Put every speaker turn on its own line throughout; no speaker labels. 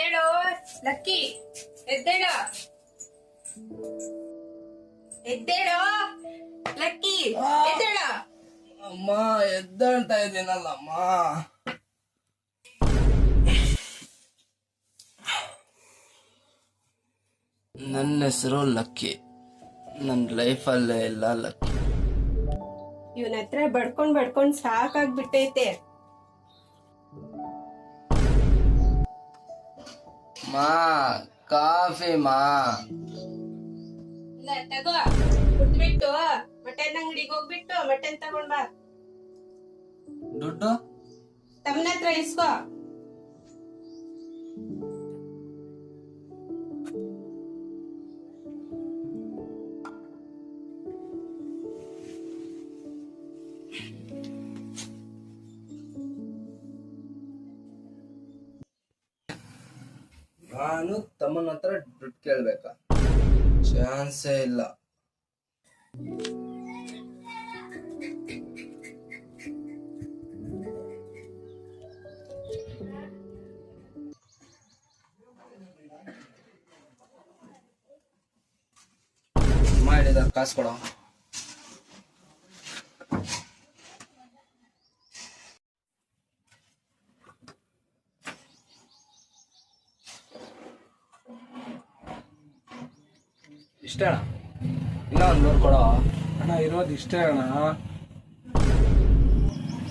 ಎದ್ದೇಳೋ lucky, ಎದ್ದೇಳೋ ಎದ್ದೇಳೋ lucky, ಎದ್ದೇಳೋ.
ಅಮ್ಮ ಎದ್ದೇಳ್ತಾ ಇದ್ದೀನಲ್ಲಮ್ಮ. ನನ್ನ ಹೆಸರು ಲಕ್ಕಿ. ನನ್ನ ಲೈಫಲ್ಲೇ ಇಲ್ಲ ಲಕ್ಕಿ.
ಇವನ ಹತ್ರ ಬಡ್ಕೊಂಡ್ ಸಾಕಾಗ್ಬಿಟ್ಟೈತೆ.
ಮಾ ಕಾಫಿ ಮಾ.
ಇಲ್ಲ ತಗೋ, ಕುಡ್ದ್ಬಿಟ್ಟು ಮಟನ್ ಅಂಗಡಿಗೆ ಹೋಗ್ಬಿಟ್ಟು ಮಟನ್ ತಗೊಂಡ್ ಬಾ.
ದುಡ್ಡು
ತಮ್ಮನ ಹತ್ರ ಇಸ್ಕೋ.
ನಾನು ತಮ್ಮನ ಹತ್ರ ದುಡ್ಡು ಕೇಳ್ಬೇಕಾ? ಚಾನ್ಸೇ ಇಲ್ಲ. ಮಾಡಿದ ಕಾಸು ಕೊಡೋ. ಇಷ್ಟ ಅಣ್ಣ, ಇಲ್ಲ ಒಂದು 100 ಕೊಡೋ.
ಅಣ್ಣ ಇರೋದು ಇಷ್ಟೇ ಅಣ್ಣ.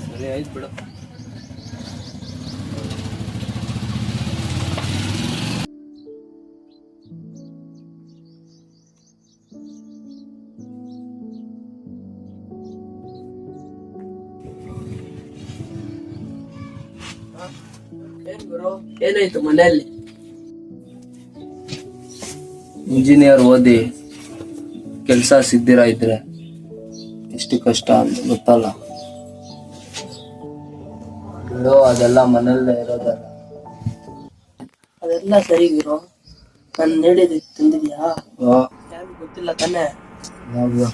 ಸರಿ ಆಯ್ತು ಬಿಡು.
ಏನ್ ಗುರು, ಏನಾಯ್ತು ಮನೆಯಲ್ಲಿ?
ಇಂಜಿನಿಯರ್ ಓದಿ ಕೆಲಸ ಸಿಗ್ದಿರ ಇದ್ರೆ ಎಷ್ಟು ಕಷ್ಟ ಅಂತ ಗೊತ್ತಲ್ಲ. ಬಿಡು, ಅದೆಲ್ಲ ಮನೇಲೇ ಇರೋದಲ್ಲ.
ಅದೆಲ್ಲ ಸರಿ ಗುರು, ನಾನು ಹೇಳಿದ ತಂದಿದ್ಯಾ? ಯಾರು ಗೊತ್ತಿಲ್ಲ ತಾನೆ?
ಯಾವ್ದು?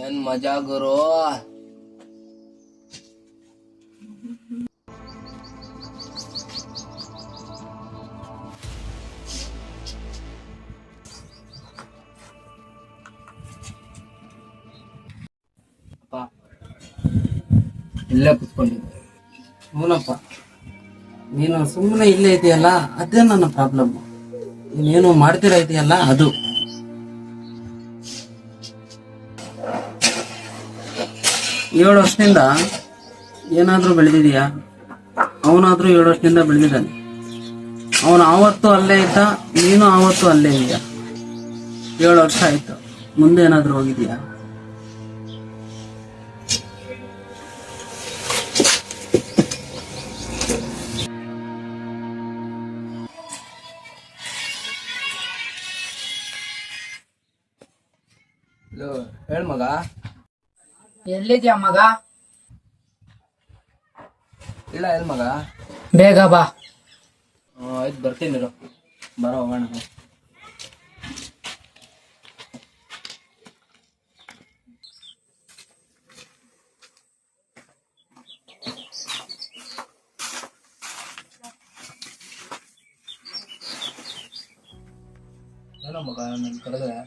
ಏನ್ ಮಜಾ ಗುರು. ಇಲ್ಲೇ ಕುತ್ಕೊಂಡಿದ್ದೆ.
ಹೂನಪ್ಪ, ನೀನು ಸುಮ್ಮನೆ ಇಲ್ಲೇ ಇದೆಯಲ್ಲ, ಅದೇ ನನ್ನ ಪ್ರಾಬ್ಲಮ್. ನೀನೇನು ಮಾಡ್ತೀರಾ ಇದೆಯಲ್ಲ ಅದು. 7 ವರ್ಷದಿಂದ ಏನಾದ್ರೂ ಬೆಳೆದಿದೀಯಾ? ಅವನಾದ್ರೂ 7 ವರ್ಷದಿಂದ ಬೆಳೆದಿದ್ದಾನೆ. ಅವನು ಆವತ್ತು ಅಲ್ಲೇ ಇದ್ದ, ನೀನು ಆವತ್ತು ಅಲ್ಲೇ ಇದೆಯಾ. 7 ವರ್ಷ ಆಯ್ತು, ಮುಂದೆ ಏನಾದ್ರೂ ಹೋಗಿದೀಯಾ?
ಹೇಳ್ ಮಗ.
ಎಲ್ಲಿದ್ಯಾ ಮಗ?
ಇಲ್ಲ ಎಲ್ ಮಗ?
ಬೇಗ ಬಾ.
ಆಯ್ತು ಬರ್ತೀನಿ. ಬರೋ ಹೋಗೋಣ. ಏನೋ ಮಗ ನನ್ ಕರೆದ್ರೆ?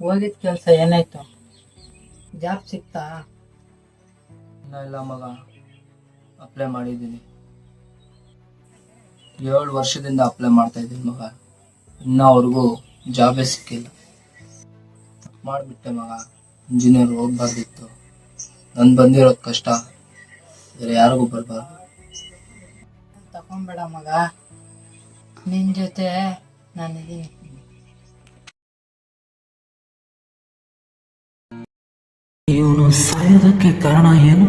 ಹೋಗಿದ್ ಕೆಲ್ಸ ಏನಾಯ್ತು? ಜಾಬ್ ಸಿಕ್ತಾ?
ಇಲ್ಲ ಮಗ, ಅಪ್ಲೈ ಮಾಡಿದ್ದೀನಿ. 7 ವರ್ಷದಿಂದ ಅಪ್ಲೈ ಮಾಡ್ತಾ ಇದ್ದೀನಿ ಮಗ, ಇನ್ನವರೆಗೂ ಜಾಬೇ ಸಿಕ್ಕಿಲ್ಲ. ಮಾಡಿಬಿಟ್ಟೆ ಮಗ. ಇಂಜಿನಿಯರ್ ಹೋಗ್ಬಾರ್ದಿತ್ತು. ನನ್ ಬಂದಿರೋದು ಕಷ್ಟ ಬೇರೆ ಯಾರಿಗೂ ಬರ್ಬಾರ್ದು.
ತಕೊಂಬೇಡ ಮಗ, ನಿನ್ ಜೊತೆ ನಾನಿದ್ದೀನಿ.
ಇವನು ಸಾಯೋದಕ್ಕೆ ಕಾರಣ ಏನು?